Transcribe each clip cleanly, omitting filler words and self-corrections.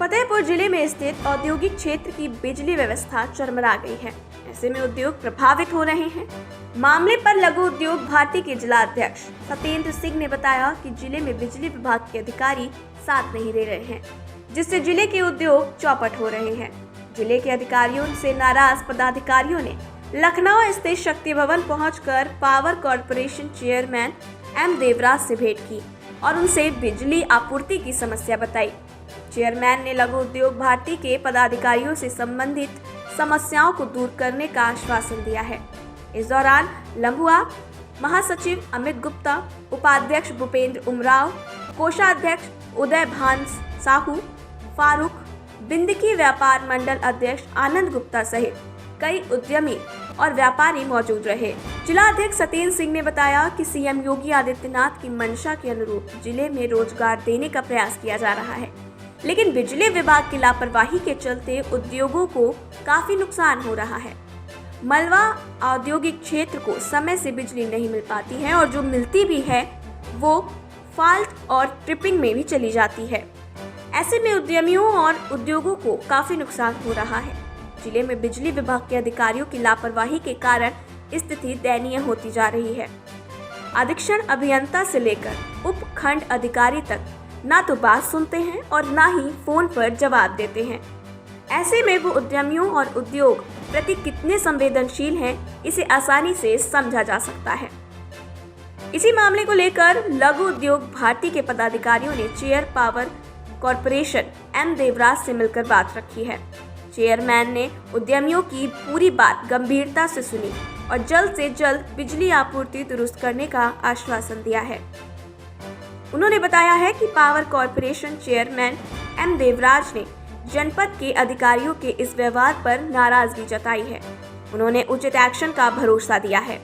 फतेहपुर जिले में स्थित औद्योगिक क्षेत्र की बिजली व्यवस्था चरमरा गई है। ऐसे में उद्योग प्रभावित हो रहे हैं। मामले पर लघु उद्योग भारती के जिला अध्यक्ष सत्येंद्र सिंह ने बताया कि जिले में बिजली विभाग के अधिकारी साथ नहीं दे रहे हैं, जिससे जिले के उद्योग चौपट हो रहे हैं। जिले के अधिकारियों से नाराज पदाधिकारियों ने लखनऊ स्थित शक्ति भवन पहुंचकर power corporation chairman M Devraj से भेंट की और उनसे बिजली आपूर्ति की समस्या बताई। चेयरमैन ने लघु उद्योग भारती के पदाधिकारियों से संबंधित समस्याओं को दूर करने का आश्वासन दिया है। इस दौरान लम्बुआ महासचिव अमित गुप्ता, उपाध्यक्ष भूपेंद्र उमराव, कोषाध्यक्ष उदय भान साहू, फारूक, बिंदकी व्यापार मंडल अध्यक्ष आनंद गुप्ता सहित कई उद्यमी और व्यापारी मौजूद रहे। जिला अध्यक्ष सत्येंद्र सिंह ने बताया कि सीएम योगी आदित्यनाथ की मंशा के अनुरूप जिले में रोजगार देने का प्रयास किया जा रहा है, लेकिन बिजली विभाग की लापरवाही के चलते उद्योगों को काफी नुकसान हो रहा है। मलवा औद्योगिक क्षेत्र को समय से बिजली नहीं मिल पाती है और जो मिलती भी है वो फॉल्ट और ट्रिपिंग में भी चली जाती है। ऐसे में उद्यमियों और उद्योगों को काफी नुकसान हो रहा है। जिले में बिजली विभाग के अधिकारियों की लापरवाही के कारण स्थिति दयनीय होती जा रही है। अधीक्षण अभियंता से लेकर उपखंड अधिकारी तक ना तो बात सुनते हैं और ना ही फोन पर जवाब देते हैं। ऐसे में वो उद्यमियों और उद्योग प्रति कितने संवेदनशील हैं, इसे आसानी से समझा जा सकता है। इसी मामले को लेकर लघु उद्योग भारती के पदाधिकारियों ने chair power corporation M Devraj से मिलकर बात रखी है। चेयरमैन ने उद्यमियों की पूरी बात गंभीरता से सुनी और जल्द से जल्द बिजली आपूर्ति दुरुस्त करने का आश्वासन दिया है। उन्होंने बताया है कि power corporation chairman M Devraj ने जनपद के अधिकारियों के इस व्यवहार पर नाराजगी जताई है। उन्होंने उचित एक्शन का भरोसा दिया है।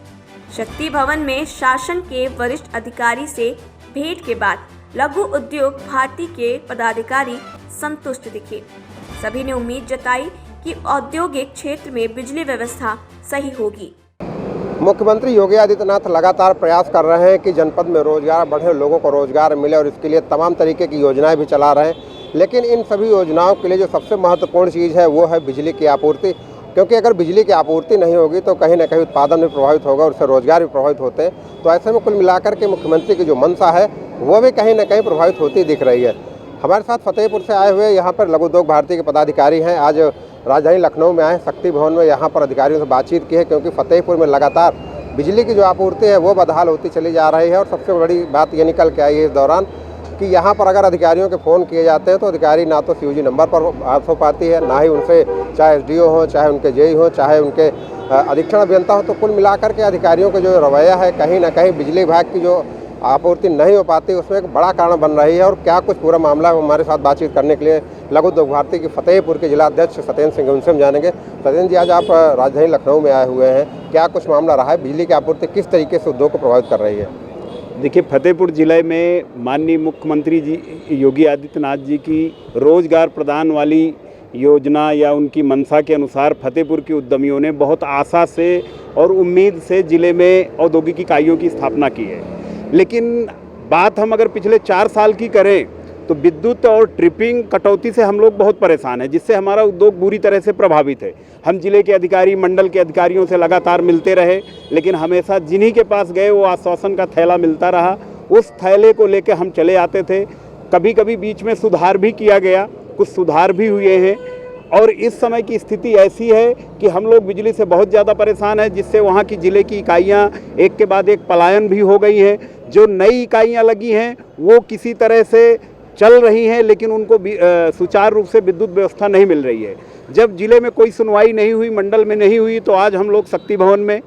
शक्ति भवन में शासन के वरिष्ठ अधिकारी से भेंट के बाद लघु उद्योग भारती के पदाधिकारी संतुष्ट दिखे। सभी ने उम्मीद जताई कि औद्योगिक क्षेत्र में बिजली व्यवस्था सही होगी। मुख्यमंत्री योगी आदित्यनाथ लगातार प्रयास कर रहे हैं कि जनपद में रोजगार बढ़े, लोगों को रोजगार मिले और इसके लिए तमाम तरीके की योजनाएं भी चला रहे हैं। लेकिन इन सभी योजनाओं के लिए जो सबसे महत्वपूर्ण चीज़ है वो है बिजली की आपूर्ति, क्योंकि अगर बिजली की आपूर्ति नहीं होगी तो कहीं ना कहीं उत्पादन भी प्रभावित होगा और उससे रोजगार भी प्रभावित होते हैं। तो ऐसे में कुल मिलाकर के मुख्यमंत्री की जो मंशा है वो भी कहीं ना कहीं प्रभावित होती दिख रही है। हमारे साथ फतेहपुर से आए हुए यहाँ पर लघु उद्योग भारती के पदाधिकारी हैं। आज राजधानी लखनऊ में आए, शक्ति भवन में यहाँ पर अधिकारियों से बातचीत की है, क्योंकि फतेहपुर में लगातार बिजली की जो आपूर्ति है वो बदहाल होती चली जा रही है। और सबसे बड़ी बात ये निकल के आई है इस दौरान कि यहाँ पर अगर अधिकारियों के फ़ोन किए जाते हैं तो अधिकारी ना तो सीयूजी नंबर पर बात हो पाती है, ना ही उनसे चाहे एसडीओ हो, चाहे उनके जेई हो, चाहे उनके अधीक्षण अभियंता हो। तो कुल मिलाकर के अधिकारियों का जो रवैया है कहीं ना कहीं बिजली विभाग की जो आपूर्ति नहीं हो पाती उसमें एक बड़ा कारण बन रही है। और क्या कुछ पूरा मामला है हमारे साथ बातचीत करने के लिए लघु उद्योग भारती के फतेहपुर के जिला अध्यक्ष सत्येंद्र सिंह, उनसे हम जानेंगे। सत्येंद्र जी, आज आप राजधानी लखनऊ में आए हुए हैं, क्या कुछ मामला रहा है? बिजली की आपूर्ति किस तरीके से उद्योग को प्रभावित कर रही है? देखिए, फतेहपुर जिले में माननीय मुख्यमंत्री जी योगी आदित्यनाथ जी की रोजगार प्रदान वाली योजना या उनकी मंशा के अनुसार फतेहपुर के उद्यमियों ने बहुत आशा से और उम्मीद से जिले में औद्योगिक इकाइयों की स्थापना की है। लेकिन बात हम अगर पिछले 4 साल की करें तो विद्युत और ट्रिपिंग कटौती से हम लोग बहुत परेशान हैं, जिससे हमारा उद्योग बुरी तरह से प्रभावित है। हम जिले के अधिकारी, मंडल के अधिकारियों से लगातार मिलते रहे, लेकिन हमेशा जिन्हीं के पास गए वो आश्वासन का थैला मिलता रहा। उस थैले को लेकर हम चले आते थे। कभी कभी बीच में सुधार भी किया गया, कुछ सुधार भी हुए हैं। और इस समय की स्थिति ऐसी है कि हम लोग बिजली से बहुत ज़्यादा परेशान हैं, जिससे वहाँ की ज़िले की इकाइयाँ एक के बाद एक पलायन भी हो गई हैं। जो नई इकाइयाँ लगी हैं वो किसी तरह से चल रही हैं, लेकिन उनको सुचारू रूप से विद्युत व्यवस्था नहीं मिल रही है। जब जिले में कोई सुनवाई नहीं हुई, मंडल में नहीं हुई, तो आज हम लोग शक्ति भवन में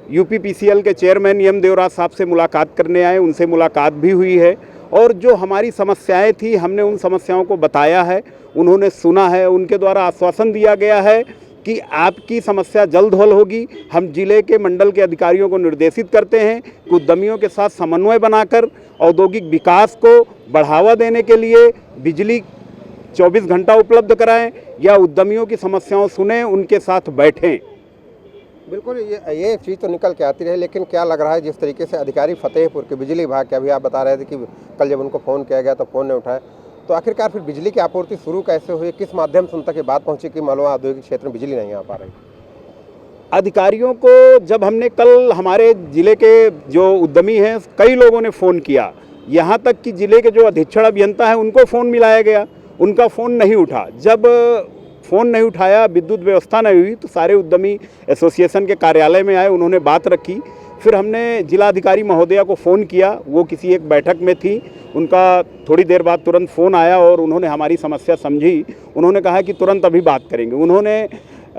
यूपीपीसीएल के चेयरमैन एम देवराज साहब से मुलाकात करने आए। उनसे मुलाकात भी हुई है और जो हमारी समस्याएं थी हमने उन समस्याओं को बताया है, उन्होंने सुना है। उनके द्वारा आश्वासन दिया गया है कि आपकी समस्या जल्द हल होगी। हम जिले के मंडल के अधिकारियों को निर्देशित करते हैं कि उद्यमियों के साथ समन्वय बनाकर औद्योगिक विकास को बढ़ावा देने के लिए बिजली 24 घंटा उपलब्ध कराएं या उद्यमियों की समस्याओं सुने, उनके साथ बैठें। बिल्कुल, ये चीज़ तो निकल के आती रही, लेकिन क्या लग रहा है जिस तरीके से अधिकारी फतेहपुर के बिजली विभाग के, अभी आप बता रहे थे कि कल जब उनको फ़ोन किया गया तो फ़ोन नहीं उठाया, तो आखिरकार फिर बिजली की आपूर्ति शुरू कैसे हुई, किस माध्यम से उन तक ये बात पहुंची कि मालवा औद्योगिक क्षेत्र में बिजली नहीं आ पा रही? अधिकारियों को जब हमने कल हमारे ज़िले के जो उद्यमी हैं कई लोगों ने फ़ोन किया, यहाँ तक कि ज़िले के जो अधीक्षण अभियंता हैं उनको फ़ोन मिलाया गया, उनका फ़ोन नहीं उठा। जब फ़ोन नहीं उठाया, विद्युत व्यवस्था नहीं हुई, तो सारे उद्यमी एसोसिएशन के कार्यालय में आए, उन्होंने बात रखी। फिर हमने जिलाधिकारी महोदया को फ़ोन किया, वो किसी एक बैठक में थी, उनका थोड़ी देर बाद तुरंत फ़ोन आया और उन्होंने हमारी समस्या समझी। उन्होंने कहा कि तुरंत अभी बात करेंगे। उन्होंने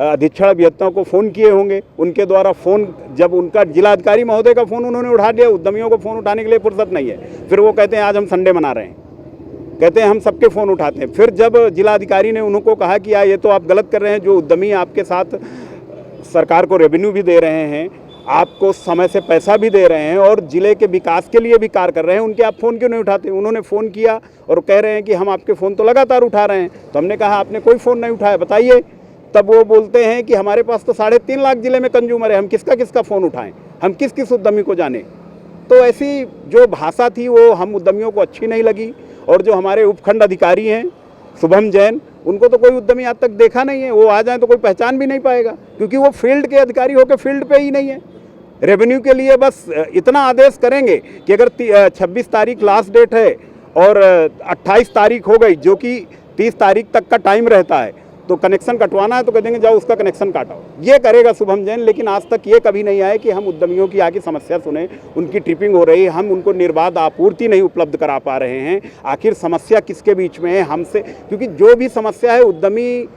अधीक्षण अभियंताओं को फ़ोन किए होंगे, उनके द्वारा फ़ोन, जब उनका जिलाधिकारी महोदय का फ़ोन उन्होंने उठा दिया, उद्यमियों को फ़ोन उठाने के लिए फुर्सत नहीं है। फिर वो कहते हैं आज हम संडे मना रहे हैं, कहते हैं हम सबके फ़ोन उठाते हैं। फिर जब जिलाधिकारी ने उनको कहा कि ये तो आप गलत कर रहे हैं, जो उद्यमी आपके साथ सरकार को रेवेन्यू भी दे रहे हैं, आपको समय से पैसा भी दे रहे हैं और ज़िले के विकास के लिए भी कार्य कर रहे हैं, उनके आप फ़ोन क्यों नहीं उठाते? उन्होंने फ़ोन किया और कह रहे हैं कि हम आपके फ़ोन तो लगातार उठा रहे हैं। तो हमने कहा आपने कोई फ़ोन नहीं उठाया, बताइए। तब वो बोलते हैं कि हमारे पास तो 3.5 लाख ज़िले में कंज्यूमर है, हम किसका फ़ोन उठाएं, हम किस उद्यमी को जाने। तो ऐसी जो भाषा थी वो हम उद्यमियों को अच्छी नहीं लगी। और जो हमारे उपखंड अधिकारी हैं शुभम जैन, उनको तो कोई उद्यमी आज तक देखा नहीं है, वो आ जाएं तो कोई पहचान भी नहीं पाएगा, क्योंकि वो फील्ड के अधिकारी होकर फील्ड पे ही नहीं है। रेवेन्यू के लिए बस इतना आदेश करेंगे कि अगर 26 तारीख लास्ट डेट है और 28 तारीख हो गई, जो कि 30 तारीख तक का टाइम रहता है, तो कनेक्शन कटवाना है तो कह देंगे जाओ उसका कनेक्शन काटाओ। ये करेगा शुभम जैन, लेकिन आज तक ये कभी नहीं आए कि हम उद्यमियों की आगे समस्या सुने, उनकी ट्रिपिंग हो रही है, हम उनको निर्बाध आपूर्ति नहीं उपलब्ध करा पा रहे हैं। आखिर समस्या किसके बीच में है? हमसे, क्योंकि जो भी समस्या है उद्यमी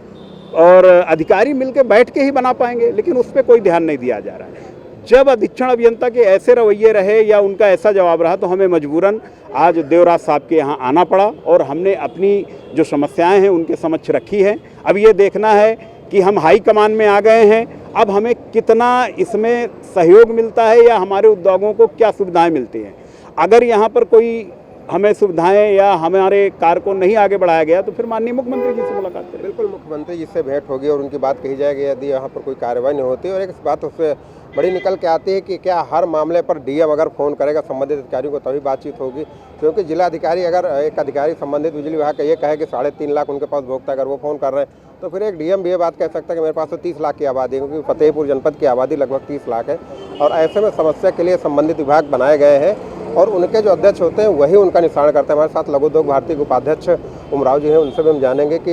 और अधिकारी मिलकर बैठ के ही बना पाएंगे, लेकिन उस पर कोई ध्यान नहीं दिया जा रहा है। जब अधीक्षण अभियंता के ऐसे रवैये रहे या उनका ऐसा जवाब रहा, तो हमें मजबूरन आज देवराज साहब के यहाँ आना पड़ा और हमने अपनी जो समस्याएं हैं उनके समक्ष रखी है। अब ये देखना है कि हम हाई कमान में आ गए हैं, अब हमें कितना इसमें सहयोग मिलता है या हमारे उद्योगों को क्या सुविधाएं मिलती हैं। अगर यहाँ पर कोई हमें सुविधाएं या हमारे कार्य को नहीं आगे बढ़ाया गया तो फिर माननीय मुख्यमंत्री जी से मुलाकात करें। बिल्कुल, मुख्यमंत्री जी से भेंट होगी और उनकी बात कही जाएगी यदि यहाँ पर कोई कार्रवाई नहीं होती। और एक बात उससे बड़ी निकल के आती है कि क्या हर मामले पर डीएम अगर फ़ोन करेगा संबंधित अधिकारियों को तभी बातचीत होगी? क्योंकि जिलाधिकारी, अगर एक अधिकारी संबंधित बिजली विभाग का ये कहे कि 3.5 लाख उनके पास उपभोक्ता, अगर वो फ़ोन कर रहे हैं तो फिर एक डीएम भी ये बात कह सकता है कि मेरे पास तो 30 लाख की आबादी है, क्योंकि फतेहपुर जनपद की आबादी लगभग 30 लाख है। और ऐसे में समस्या के लिए संबंधित विभाग बनाए गए हैं और उनके जो अध्यक्ष होते हैं वही उनका निशान करते हैं। हमारे साथ लघु उद्योग भारती के उपाध्यक्ष उमराव जी हैं, उनसे भी हम जानेंगे कि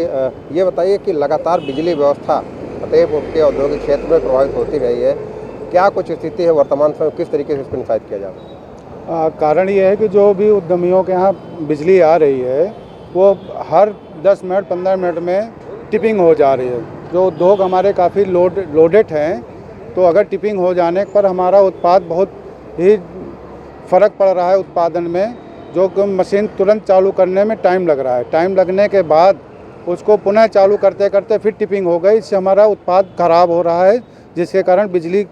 ये बताइए कि लगातार बिजली व्यवस्था फतेहपुर के औद्योगिक क्षेत्र में प्रभावित होती रही है, क्या कुछ स्थिति है वर्तमान समय, किस तरीके से इसको निशानित किया जाता है? कारण ये है कि जो भी उद्यमियों के यहाँ बिजली आ रही है वो हर 10 मिनट 15 मिनट में टिपिंग हो जा रही है। जो उद्योग हमारे काफ़ी लोडेड हैं, तो अगर टिपिंग हो जाने पर हमारा उत्पाद बहुत ही फ़र्क पड़ रहा है उत्पादन में, जो कि मशीन तुरंत चालू करने में टाइम लग रहा है। टाइम लगने के बाद उसको पुनः चालू करते करते फिर टिपिंग हो गई, इससे हमारा उत्पाद खराब हो रहा है, जिसके कारण बिजली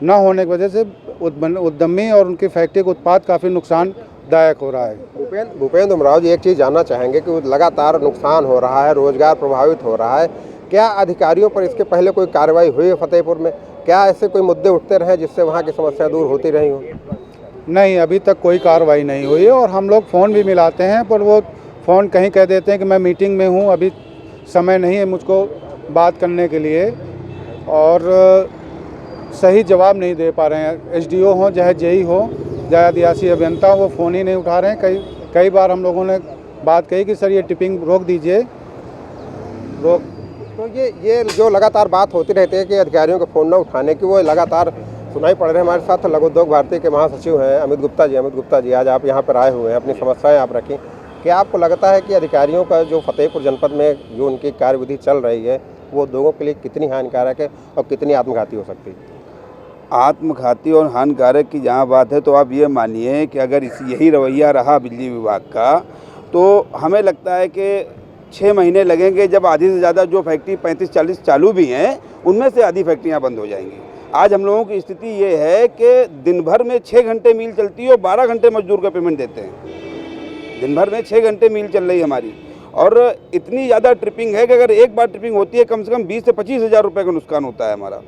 ना होने की वजह से उद्यमी और उनकी फैक्ट्री का उत्पाद काफ़ी नुकसानदायक हो रहा है। भूपेंद्र उमराव जी, एक चीज़ जानना चाहेंगे कि लगातार नुकसान हो रहा है, रोजगार प्रभावित हो रहा है, क्या अधिकारियों पर इसके पहले कोई कार्रवाई हुई है फतेहपुर में? क्या ऐसे कोई मुद्दे उठते रहे जिससे वहाँ की समस्या दूर होती रही हो? नहीं, अभी तक कोई कार्रवाई नहीं हुई है और हम लोग फ़ोन भी मिलाते हैं, पर वो फ़ोन कहीं कह देते हैं कि मैं मीटिंग में हूँ, अभी समय नहीं है मुझको बात करने के लिए, और सही जवाब नहीं दे पा रहे हैं। एसडीओ हो चाहे जेई हो चाहे आदिवासी अभियंता हो, वो फ़ोन ही नहीं उठा रहे हैं। कई बार हम लोगों ने बात कही कि सर ये टिपिंग रोक दीजिए, रोक। तो ये जो लगातार बात होती रहती है कि अधिकारियों को फ़ोन न उठाने की, वो लगातार सुनाई पड़ रहे हैं। हमारे साथ लघु उद्योग भारती के महासचिव हैं अमित गुप्ता जी। अमित गुप्ता जी, आज आप यहाँ पर आए हुए हैं, अपनी समस्याएं आप रखें। क्या आपको लगता है कि अधिकारियों का जो फतेहपुर जनपद में जो उनकी कार्यविधि चल रही है वो उद्योगों के लिए कितनी हानिकारक है और कितनी आत्मघाती हो सकती है? आत्मघाती और हानिकारक की जहाँ बात है, तो आप ये मानिए कि अगर यही रवैया रहा बिजली विभाग का, तो हमें लगता है कि 6 महीने लगेंगे, जब आधी से ज़्यादा जो फैक्ट्री 35-40 चालू भी हैं उनमें से आधी फैक्ट्रियाँ बंद हो जाएंगी। आज हम लोगों की स्थिति ये है कि दिन भर में 6 घंटे मिल चलती है और 12 घंटे मजदूर का पेमेंट देते हैं। दिन भर में 6 घंटे मिल चल रही है हमारी, और इतनी ज़्यादा ट्रिपिंग है कि अगर एक बार ट्रिपिंग होती है कम से कम 20 से 25 हज़ार रुपये का नुकसान होता है हमारा।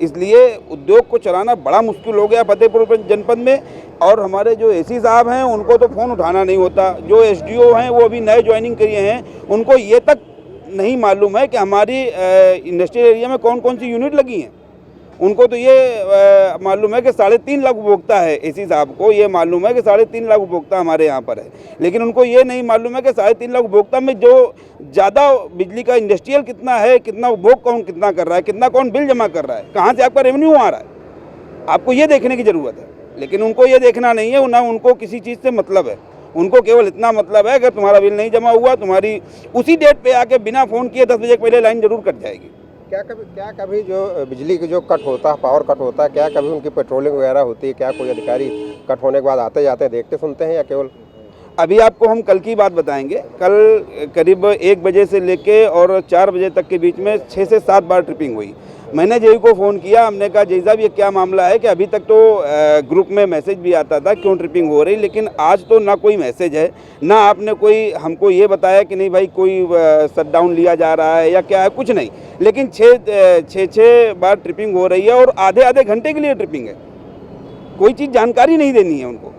इसलिए उद्योग को चलाना बड़ा मुश्किल हो गया फतेहपुर जनपद में। और हमारे जो एसी साहब हैं उनको तो फ़ोन उठाना नहीं होता, जो एसडीओ हैं वो अभी नए ज्वाइनिंग किए हैं, उनको ये तक नहीं मालूम है कि हमारी इंडस्ट्रियल एरिया में कौन कौन सी यूनिट लगी हैं। उनको तो ये मालूम है कि 3.5 लाख उपभोक्ता है, एसी साहब को ये मालूम है कि 3.5 लाख उपभोक्ता हमारे यहाँ पर है, लेकिन उनको ये नहीं मालूम है कि 3.5 लाख उपभोक्ता में जो ज़्यादा बिजली का इंडस्ट्रियल कितना है, कितना उपभोग कौन कितना कर रहा है, कितना कौन बिल जमा कर रहा है, कहाँ से आपका रेवेन्यू आ रहा है, आपको ये देखने की ज़रूरत है। लेकिन उनको ये देखना नहीं है, ना उनको किसी चीज़ से मतलब है। उनको केवल इतना मतलब है अगर तुम्हारा बिल नहीं जमा हुआ, तुम्हारी उसी डेट पे आके बिना फ़ोन किए 10 बजे पहले लाइन जरूर कट जाएगी। क्या कभी जो बिजली की जो कट होता है, पावर कट होता है, क्या कभी उनकी पेट्रोलिंग वगैरह होती है? क्या कोई अधिकारी कट होने के बाद आते जाते हैं, देखते सुनते हैं, या केवल? अभी आपको हम कल की बात बताएंगे। कल करीब 1 बजे से लेके और 4 बजे तक के बीच में 6 से 7 बार ट्रिपिंग हुई। मैंने जेई को फ़ोन किया, हमने कहा जेई साहब ये क्या मामला है, कि अभी तक तो ग्रुप में मैसेज भी आता था क्यों ट्रिपिंग हो रही, लेकिन आज तो ना कोई मैसेज है, ना आपने कोई हमको ये बताया कि नहीं भाई कोई शटडाउन लिया जा रहा है या क्या है, कुछ नहीं। लेकिन 6 बार ट्रिपिंग हो रही है और आधे घंटे के लिए ट्रिपिंग है, कोई चीज़ जानकारी नहीं देनी है उनको।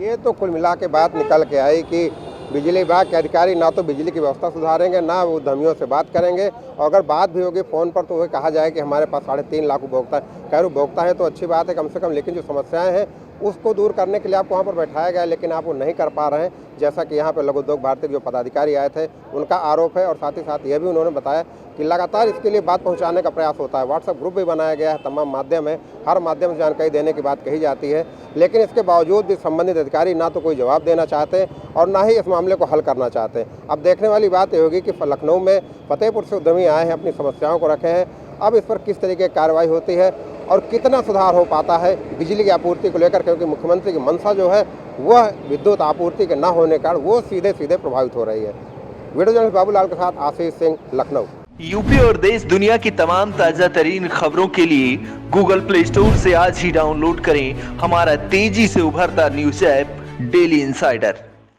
ये तो कुल मिला के बात निकल के आई कि बिजली विभाग के अधिकारी ना तो बिजली की व्यवस्था सुधारेंगे, ना वो उद्यमियों से बात करेंगे, और अगर बात भी होगी फ़ोन पर तो वह कहा जाए कि हमारे पास 3.5 लाख उपभोक्ता है। खैर उपभोक्ता है तो अच्छी बात है कम से कम, लेकिन जो समस्याएं हैं उसको दूर करने के लिए आपको वहाँ पर बैठाया गया, लेकिन आप वो नहीं कर पा रहे हैं। जैसा कि यहाँ पर लघु उद्योग भारती के जो पदाधिकारी आए थे उनका आरोप है, और साथ ही साथ ये भी उन्होंने बताया कि लगातार इसके लिए बात पहुँचाने का प्रयास होता है। व्हाट्सएप ग्रुप भी बनाया गया है, तमाम माध्यम है, हर माध्यम से जानकारी देने की बात कही जाती है, लेकिन इसके बावजूद भी संबंधित अधिकारी ना तो कोई जवाब देना चाहते और ना ही इस मामले को हल करना चाहते। अब देखने वाली बात ये होगी कि लखनऊ में फतेहपुर से उद्यमी आए हैं, अपनी समस्याओं को रखे हैं, अब इस पर किस तरीके की कार्रवाई होती है और कितना सुधार हो पाता है बिजली की आपूर्ति को लेकर, क्योंकि मुख्यमंत्री की मंशा जो है वह विद्युत आपूर्ति के न होने के कारण वो सीधे प्रभावित हो रही है। वीडियो जर्नलिस्ट बाबूलाल के साथ आशीष सिंह, लखनऊ। यूपी और देश दुनिया की तमाम ताजा तरीन खबरों के लिए गूगल प्ले स्टोर से आज ही डाउनलोड करें हमारा तेजी से उभरता न्यूज ऐप डेली इंसाइडर।